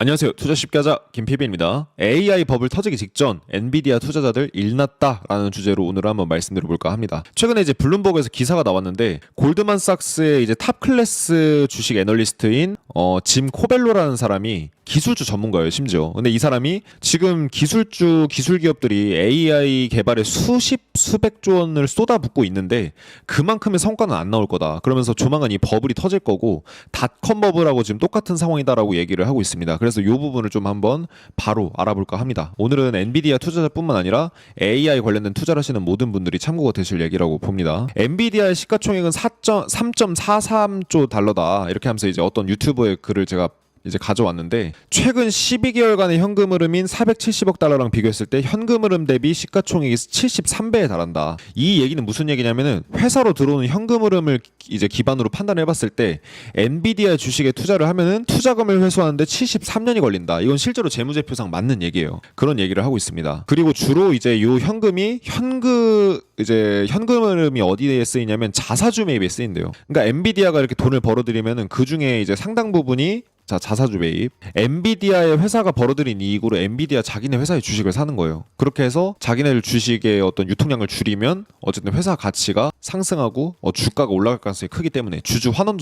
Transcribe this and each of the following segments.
안녕하세요. 투자 쉽게 하자 김PB입니다. AI 버블 터지기 직전 엔비디아 투자자들 일났다라는 주제로 오늘 한번 말씀드려볼까 합니다. 최근에 이제 블룸버그에서 기사가 나왔는데 골드만삭스의 이제 탑 클래스 주식 애널리스트인 짐 코벨로라는 사람이 기술주 전문가예요, 심지어. 근데 이 사람이 지금 기술주 기술 기업들이 AI 개발에 수백조 원을 쏟아붓고 있는데 그만큼의 성과는 안 나올 거다. 그러면서 조만간 이 버블이 터질 거고 닷컴 버블하고 지금 똑같은 상황이다라고 얘기를 하고 있습니다. 그래서 이 부분을 좀 한번 바로 알아볼까 합니다. 오늘은 엔비디아 투자자뿐만 아니라 AI 관련된 투자를 하시는 모든 분들이 참고가 되실 얘기라고 봅니다. 엔비디아의 시가총액은 3.43조 달러다. 이렇게 하면서 이제 어떤 유튜브의 글을 제가 이제 가져왔는데 최근 12개월간의 현금 흐름인 470억 달러랑 비교했을 때 현금 흐름 대비 시가총액이 73배에 달한다. 이 얘기는 무슨 얘기냐면은 회사로 들어오는 현금 흐름을 이제 기반으로 판단해 봤을 때 엔비디아 주식에 투자를 하면은 투자금을 회수하는데 73년이 걸린다. 이건 실제로 재무제표상 맞는 얘기예요. 그런 얘기를 하고 있습니다. 그리고 주로 이제 요 현금이 현금 흐름이 어디에 쓰이냐면 자사주 매입에 쓰인대요. 그러니까 엔비디아가 이렇게 돈을 벌어들이면은 그 중에 이제 상당 부분이 자사주 매입. 엔비디아의 회사가 벌어들인 이익으로 엔비디아 자기네 회사의 주식을 사는 거예요. 그렇게 해서 자기네들 주식의 어떤 유통량을 줄이면 어쨌든 회사 가치가 상승하고 주가가 올라갈 가능성이 크기 때문에 주주 환원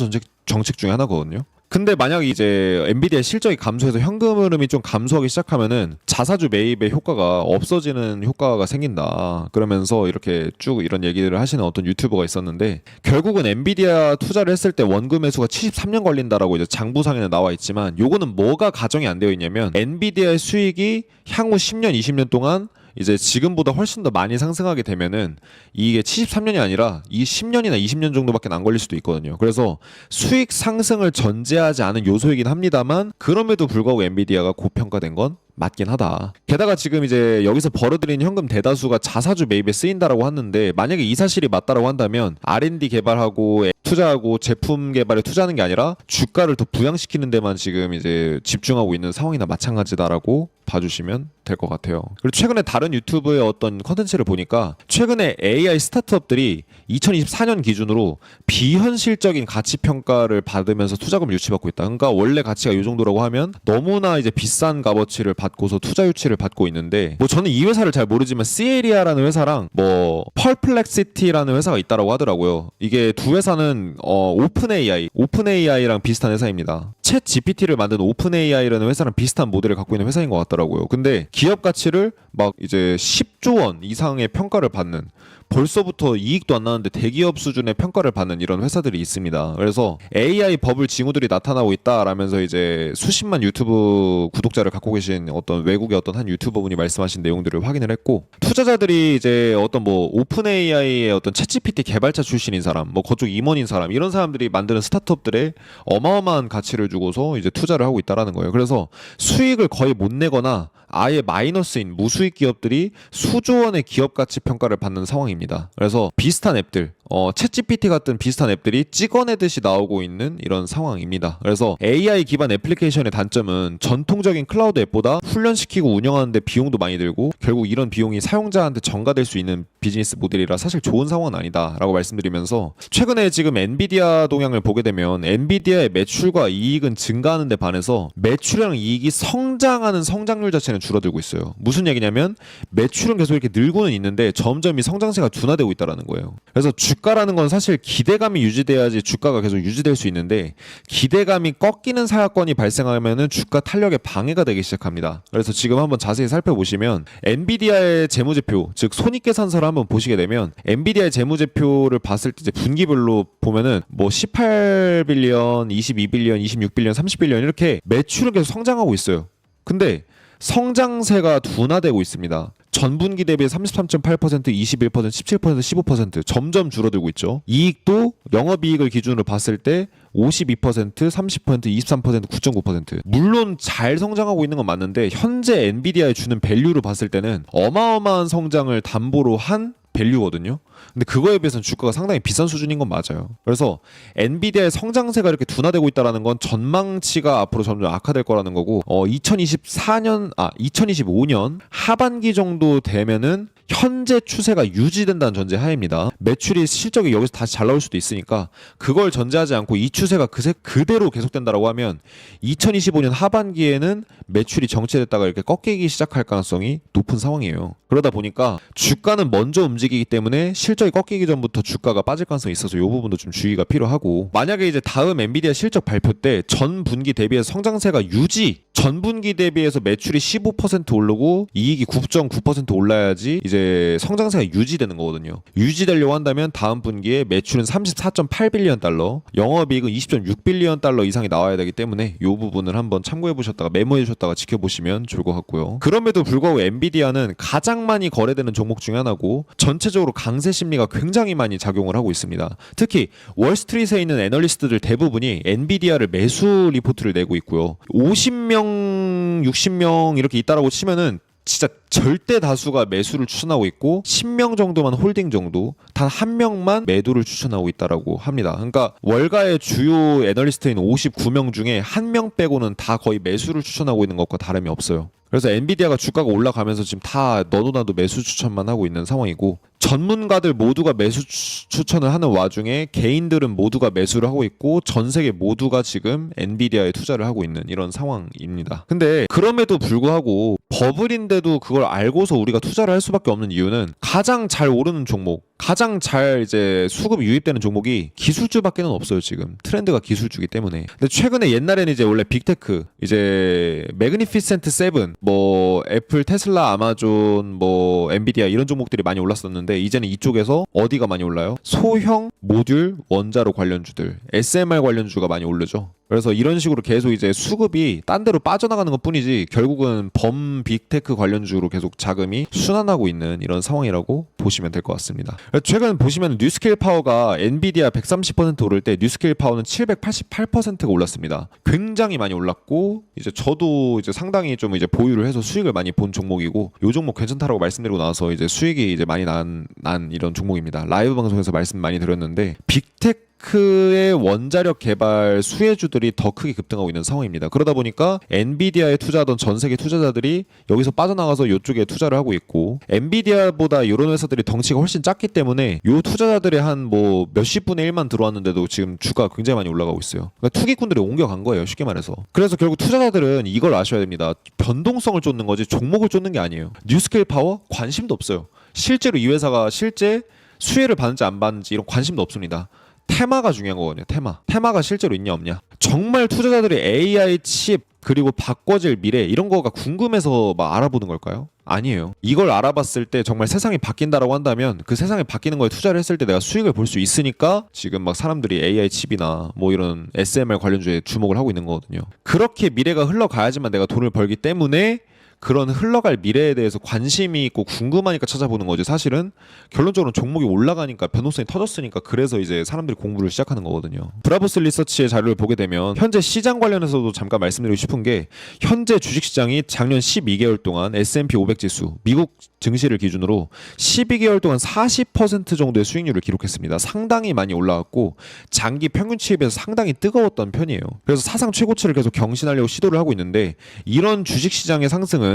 정책 중에 하나거든요. 근데 만약 이제 엔비디아 실적이 감소해서 현금 흐름이 좀 감소하기 시작하면은 자사주 매입의 효과가 없어지는 효과가 생긴다. 그러면서 이렇게 쭉 이런 얘기를 하시는 어떤 유튜버가 있었는데 결국은 엔비디아 투자를 했을 때 원금 회수가 73년 걸린다라고 이제 장부상에는 나와 있지만 요거는 뭐가 가정이 안 되어 있냐면 엔비디아의 수익이 향후 10년, 20년 동안 이제 지금보다 훨씬 더 많이 상승하게 되면은 이게 73년이 아니라 이 10년이나 20년 정도밖에 안 걸릴 수도 있거든요. 그래서 수익 상승을 전제하지 않은 요소이긴 합니다만 그럼에도 불구하고 엔비디아가 고평가된 건 맞긴 하다. 게다가 지금 이제 여기서 벌어들인 현금 대다수가 자사주 매입에 쓰인다라고 하는데 만약에 이 사실이 맞다라고 한다면 R&D 개발하고 투자하고 제품 개발에 투자하는 게 아니라 주가를 더 부양시키는 데만 지금 이제 집중하고 있는 상황이나 마찬가지다라고 봐주시면 될 것 같아요. 그리고 최근에 다른 유튜브의 어떤 컨텐츠를 보니까 최근에 AI 스타트업들이 2024년 기준으로 비현실적인 가치 평가를 받으면서 투자금을 유치받고 있다. 그러니까 원래 가치가 이 정도라고 하면 너무나 이제 비싼 값어치를 받고서 투자 유치를 받고 있는데 뭐 저는 이 회사를 잘 모르지만 시에리아라는 회사랑 뭐 펄플렉시티라는 회사가 있다라고 하더라고요. 이게 두 회사는 오픈AI랑 비슷한 회사입니다. 챗 GPT를 만든 오픈AI라는 회사랑 비슷한 모델을 갖고 있는 회사인 것 같더라고요. 근데 기업 가치를 막 이제 10조 원 이상의 평가를 받는 벌써부터 이익도 안 나는데 대기업 수준의 평가를 받는 이런 회사들이 있습니다. 그래서 AI 버블 징후들이 나타나고 있다라면서 이제 수십만 유튜브 구독자를 갖고 계신 어떤 외국의 어떤 한 유튜버분이 말씀하신 내용들을 확인을 했고 투자자들이 이제 어떤 뭐 오픈 AI의 어떤 챗GPT 개발자 출신인 사람, 뭐 그쪽 임원인 사람 이런 사람들이 만드는 스타트업들에 어마어마한 가치를 주고서 이제 투자를 하고 있다라는 거예요. 그래서 수익을 거의 못 내거나 아예 마이너스인 무수익 기업들이 수조 원의 기업 가치 평가를 받는 상황입니다. 그래서 비슷한 앱들, 챗GPT 같은 비슷한 앱들이 찍어내듯이 나오고 있는 이런 상황입니다. 그래서 AI 기반 애플리케이션의 단점은 전통적인 클라우드 앱보다 훈련시키고 운영하는데 비용도 많이 들고 결국 이런 비용이 사용자한테 전가될 수 있는 비즈니스 모델이라 사실 좋은 상황은 아니다라고 말씀드리면서 최근에 지금 엔비디아 동향을 보게 되면 엔비디아의 매출과 이익은 증가하는 데 반해서 매출이랑 이익이 성장하는 성장률 자체는 줄어들고 있어요. 무슨 얘기냐면 매출은 계속 이렇게 늘고는 있는데 점점 이 성장세가 둔화되고 있다는 거예요. 그래서 주가라는 건 사실 기대감이 유지돼야지 주가가 계속 유지될 수 있는데 기대감이 꺾이는 사건이 발생하면은 주가 탄력에 방해가 되기 시작합니다. 그래서 지금 한번 자세히 살펴보시면 엔비디아의 재무제표, 즉 손익계산서를 한번 보시게 되면 엔비디아의 재무제표를 봤을 때 이제 분기별로 보면은 뭐 18빌리언, 22빌리언, 26빌리언, 30빌리언 이렇게 매출은 계속 성장하고 있어요. 근데 성장세가 둔화되고 있습니다. 전분기 대비 33.8%, 21%, 17%, 15% 점점 줄어들고 있죠. 이익도 영업이익을 기준으로 봤을 때 52%, 30%, 23%, 9.9%. 물론 잘 성장하고 있는 건 맞는데 현재 엔비디아에 주는 밸류로 봤을 때는 어마어마한 성장을 담보로 한 밸류거든요. 근데 그거에 비해서는 주가가 상당히 비싼 수준인 건 맞아요. 그래서 엔비디아의 성장세가 이렇게 둔화되고 있다는 건 전망치가 앞으로 점점 악화될 거라는 거고 2025년 하반기 정도 되면은 현재 추세가 유지된다는 전제 하에입니다. 매출이 실적이 여기서 다시 잘 나올 수도 있으니까 그걸 전제하지 않고 이 추세가 그대로 계속된다라고 하면 2025년 하반기에는 매출이 정체됐다가 이렇게 꺾이기 시작할 가능성이 높은 상황이에요. 그러다 보니까 주가는 먼저 움직이기 때문에 실적이 꺾이기 전부터 주가가 빠질 가능성이 있어서 이 부분도 좀 주의가 필요하고, 만약에 이제 다음 엔비디아 실적 발표 때 전 분기 대비해서 성장세가 유지, 전 분기 대비해서 매출이 15% 오르고 이익이 9.9% 올라야지 이제 성장세가 유지되는 거거든요. 유지되려고 한다면 다음 분기에 매출은 34.8빌리언 달러, 영업이익은 20.6빌리언 달러 이상이 나와야 되기 때문에 이 부분을 한번 참고해 보셨다가 메모해 주셨다가 지켜보시면 좋을 것 같고요. 그럼에도 불구하고 엔비디아는 가장 많이 거래되는 종목 중에 하나고 전체적으로 강세 심리가 굉장히 많이 작용을 하고 있습니다. 특히 월스트리트에 있는 애널리스트들 대부분이 엔비디아를 매수 리포트를 내고 있고요. 50명, 60명 이렇게 있다라고 치면은 진짜 절대 다수가 매수를 추천하고 있고 10명 정도만 홀딩 정도, 단 한 명만 매도를 추천하고 있다라고 합니다. 그러니까 월가의 주요 애널리스트인 59명 중에 한 명 빼고는 다 거의 매수를 추천하고 있는 것과 다름이 없어요. 그래서 엔비디아가 주가가 올라가면서 지금 다 너도 나도 매수 추천만 하고 있는 상황이고, 전문가들 모두가 매수 추천을 하는 와중에 개인들은 모두가 매수를 하고 있고 전 세계 모두가 지금 엔비디아에 투자를 하고 있는 이런 상황입니다. 근데 그럼에도 불구하고 버블인데도 그걸 알고서 우리가 투자를 할 수밖에 없는 이유는 가장 잘 오르는 종목, 가장 잘 이제 수급이 유입되는 종목이 기술주밖에는 없어요. 지금 트렌드가 기술주기 때문에. 근데 최근에 옛날에는 이제 원래 빅테크, 이제 매그니피센트 세븐, 뭐 애플, 테슬라, 아마존, 뭐 엔비디아 이런 종목들이 많이 올랐었는데 이제는 이쪽에서 어디가 많이 올라요? 소형 모듈 원자로 관련주들, SMR 관련주가 많이 오르죠. 그래서 이런 식으로 계속 이제 수급이 딴 데로 빠져나가는 것 뿐이지 결국은 범 빅테크 관련주로 계속 자금이 순환하고 있는 이런 상황이라고 보시면 될 것 같습니다. 최근 보시면 뉴스케일 파워가 엔비디아 130% 오를 때 뉴스케일 파워는 788%가 올랐습니다. 굉장히 많이 올랐고, 이제 저도 이제 상당히 좀 이제 보유를 해서 수익을 많이 본 종목이고, 요 종목 괜찮다라고 말씀드리고 나서 이제 수익이 이제 많이 난 이런 종목입니다. 라이브 방송에서 말씀 많이 드렸는데 빅테크의 원자력 개발 수혜주들이 더 크게 급등하고 있는 상황입니다. 그러다 보니까 엔비디아에 투자하던 전 세계 투자자들이 여기서 빠져나가서 이쪽에 투자를 하고 있고, 엔비디아보다 이런 회사들이 덩치가 훨씬 작기 때문에 요 투자자들의 한 뭐 몇십 분의 1만 들어왔는데도 지금 주가가 굉장히 많이 올라가고 있어요. 그러니까 투기꾼들이 옮겨간 거예요, 쉽게 말해서. 그래서 결국 투자자들은 이걸 아셔야 됩니다. 변동성을 쫓는 거지 종목을 쫓는 게 아니에요. 뉴스케일 파워 관심도 없어요. 실제로 이 회사가 실제 수혜를 받는지 안 받는지 이런 관심도 없습니다. 테마가 중요한 거거든요. 테마가 실제로 있냐 없냐. 정말 투자자들이 AI 칩 그리고 바꿔질 미래 이런 거가 궁금해서 막 알아보는 걸까요? 아니에요. 이걸 알아봤을 때 정말 세상이 바뀐다라고 한다면 그 세상이 바뀌는 거에 투자를 했을 때 내가 수익을 볼 수 있으니까 지금 막 사람들이 AI 칩이나 뭐 이런 SMR 관련주에 주목을 하고 있는 거거든요. 그렇게 미래가 흘러가야지만 내가 돈을 벌기 때문에 그런 흘러갈 미래에 대해서 관심이 있고 궁금하니까 찾아보는 거지, 사실은 결론적으로 종목이 올라가니까 변동성이 터졌으니까 그래서 이제 사람들이 공부를 시작하는 거거든요. 브라보스 리서치의 자료를 보게 되면 현재 시장 관련해서도 잠깐 말씀드리고 싶은 게, 현재 주식시장이 작년 12개월 동안 S&P 500 지수 미국 증시를 기준으로 12개월 동안 40% 정도의 수익률을 기록했습니다. 상당히 많이 올라왔고 장기 평균치에 비해서 상당히 뜨거웠던 편이에요. 그래서 사상 최고치를 계속 경신하려고 시도를 하고 있는데, 이런 주식시장의 상승은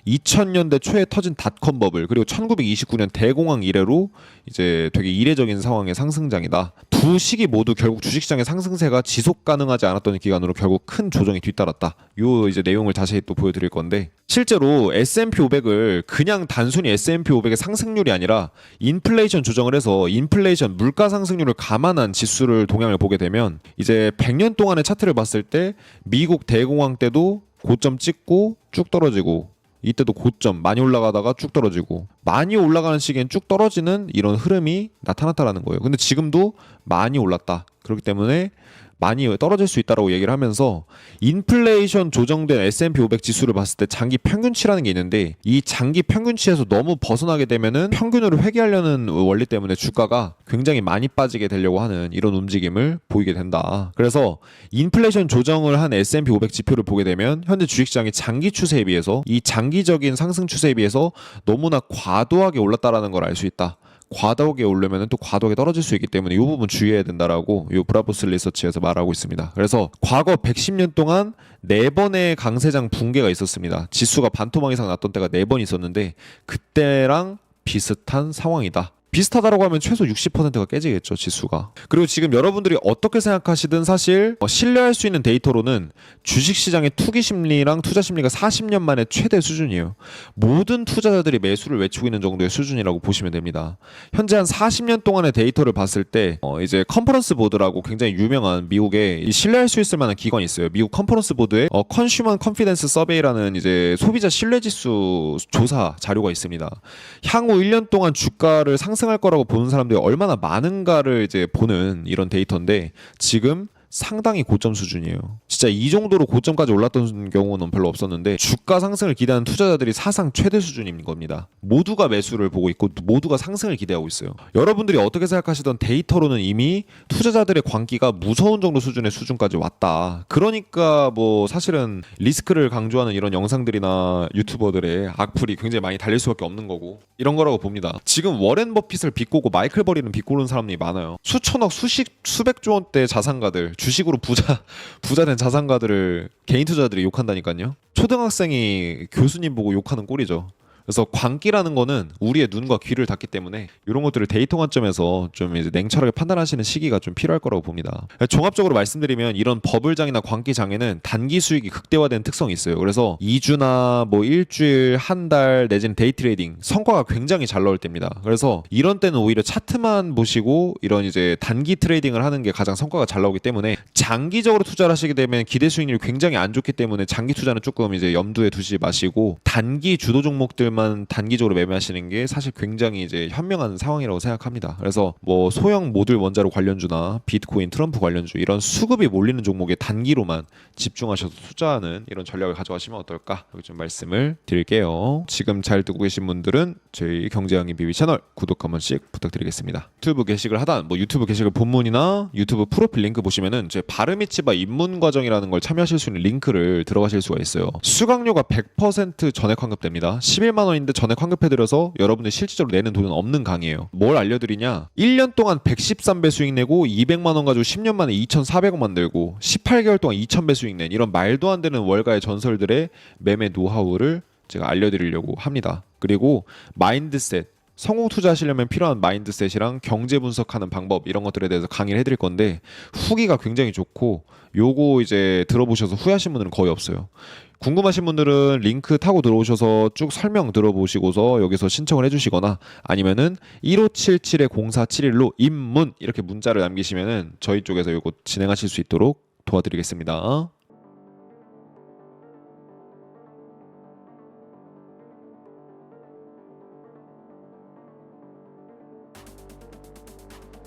2000년대 초에 터진 닷컴 버블 그리고 1929년 대공황 이래로 이제 되게 이례적인 상황의 상승장이다. 두 시기 모두 결국 주식시장의 상승세가 지속 가능하지 않았던 기간으로 결국 큰 조정이 뒤따랐다. 요 이제 내용을 자세히 또 보여드릴 건데, 실제로 S&P 500을 그냥 단순히 S&P 500의 상승률이 아니라 인플레이션 조정을 해서 인플레이션 물가 상승률을 감안한 지수를 동향을 보게 되면 이제 100년 동안의 차트를 봤을 때 미국 대공황 때도 고점 찍고 쭉 떨어지고, 이때도 고점 많이 올라가다가 쭉 떨어지고, 많이 올라가는 시기엔 쭉 떨어지는 이런 흐름이 나타났다라는 거예요. 근데 지금도 많이 올랐다. 그렇기 때문에 많이 떨어질 수 있다라고 얘기를 하면서, 인플레이션 조정된 S&P 500 지수를 봤을 때 장기 평균치라는 게 있는데, 이 장기 평균치에서 너무 벗어나게 되면은 평균으로 회귀하려는 원리 때문에 주가가 굉장히 많이 빠지게 되려고 하는 이런 움직임을 보이게 된다. 그래서 인플레이션 조정을 한 S&P 500 지표를 보게 되면 현재 주식시장의 장기 추세에 비해서, 이 장기적인 상승 추세에 비해서 너무나 과도하게 올랐다라는 걸 알 수 있다. 과도하게 오르면 또 과도하게 떨어질 수 있기 때문에 이 부분 주의해야 된다라고 이 브라보스 리서치에서 말하고 있습니다. 그래서 과거 110년 동안 4번의 강세장 붕괴가 있었습니다. 지수가 반토막 이상 났던 때가 4번 있었는데, 그때랑 비슷한 상황이다. 비슷하다라고 하면 최소 60%가 깨지겠죠, 지수가. 그리고 지금 여러분들이 어떻게 생각하시든 사실 신뢰할 수 있는 데이터로는 주식시장의 투기 심리랑 투자 심리가 40년 만에 최대 수준이에요. 모든 투자자들이 매수를 외치고 있는 정도의 수준이라고 보시면 됩니다. 현재 한 40년 동안의 데이터를 봤을 때 이제 컨퍼런스 보드라고 굉장히 유명한 미국의 신뢰할 수 있을 만한 기관이 있어요. 미국 컨퍼런스 보드에 컨슈머 컨피던스 서베이라는 이제 소비자 신뢰지수 조사 자료가 있습니다. 향후 1년 동안 주가를 상승할 거라고 보는 사람들이 얼마나 많은가를 이제 보는 이런 데이터인데 지금 상당히 고점 수준이에요. 진짜 이 정도로 고점까지 올랐던 경우는 별로 없었는데 주가 상승을 기대하는 투자자들이 사상 최대 수준인 겁니다. 모두가 매수를 보고 있고 모두가 상승을 기대하고 있어요. 여러분들이 어떻게 생각하시던 데이터로는 이미 투자자들의 광기가 무서운 정도 수준의 수준까지 왔다. 그러니까 뭐 사실은 리스크를 강조하는 이런 영상들이나 유튜버들의 악플이 굉장히 많이 달릴 수밖에 없는 거고 이런 거라고 봅니다. 지금 워렌 버핏을 비꼬고 마이클 버리는 비꼬는 사람들이 많아요. 수천억 수백조 원대 자산가들 주식으로 부자된 자산가들을 개인 투자자들이 욕한다니까요. 초등학생이 교수님 보고 욕하는 꼴이죠. 그래서 광기라는 거는 우리의 눈과 귀를 닫기 때문에 이런 것들을 데이터 관점에서 좀 이제 냉철하게 판단하시는 시기가 좀 필요할 거라고 봅니다. 종합적으로 말씀드리면 이런 버블장이나 광기장에는 단기 수익이 극대화된 특성이 있어요. 그래서 2주나 뭐 일주일, 한 달 내지는 데이 트레이딩 성과가 굉장히 잘 나올 때입니다. 그래서 이런 때는 오히려 차트만 보시고 이런 이제 단기 트레이딩을 하는 게 가장 성과가 잘 나오기 때문에 장기적으로 투자를 하시게 되면 기대 수익률이 굉장히 안 좋기 때문에 장기 투자는 조금 이제 염두에 두지 마시고 단기 주도 종목들 만 단기적으로 매매하시는 게 사실 굉장히 이제 현명한 상황이라고 생각합니다. 그래서 뭐 소형 모듈 원자로 관련주나 비트코인, 트럼프 관련주 이런 수급이 몰리는 종목에 단기로만 집중하셔서 투자하는 이런 전략을 가져가시면 어떨까? 여기 좀 말씀을 드릴게요. 지금 잘 듣고 계신 분들은 저희 경제양의 비비 채널 구독 한 번씩 부탁드리겠습니다. 유튜브 게시글 하단 뭐 유튜브 게시글 본문이나 유튜브 프로필 링크 보시면은 제 바르미츠바 입문 과정이라는 걸 참여하실 수 있는 링크를 들어가실 수가 있어요. 수강료가 100% 전액 환급됩니다. 11만 원인데 전액 환급해드려서 여러분들 실질적으로 내는 돈은 없는 강의예요. 뭘 알려드리냐? 1년 동안 113배 수익 내고 200만 원 가지고 10년 만에 2,400원 만들고 18개월 동안 2,000배 수익 낸 이런 말도 안 되는 월가의 전설들의 매매 노하우를 제가 알려드리려고 합니다. 그리고 마인드셋 성공 투자하시려면 필요한 마인드셋이랑 경제 분석하는 방법 이런 것들에 대해서 강의를 해드릴 건데 후기가 굉장히 좋고 요거 이제 들어보셔서 후회하신 분들은 거의 없어요. 궁금하신 분들은 링크 타고 들어오셔서 쭉 설명 들어보시고서 여기서 신청을 해주시거나 아니면은 1577-0471로 입문 이렇게 문자를 남기시면은 저희 쪽에서 요거 진행하실 수 있도록 도와드리겠습니다.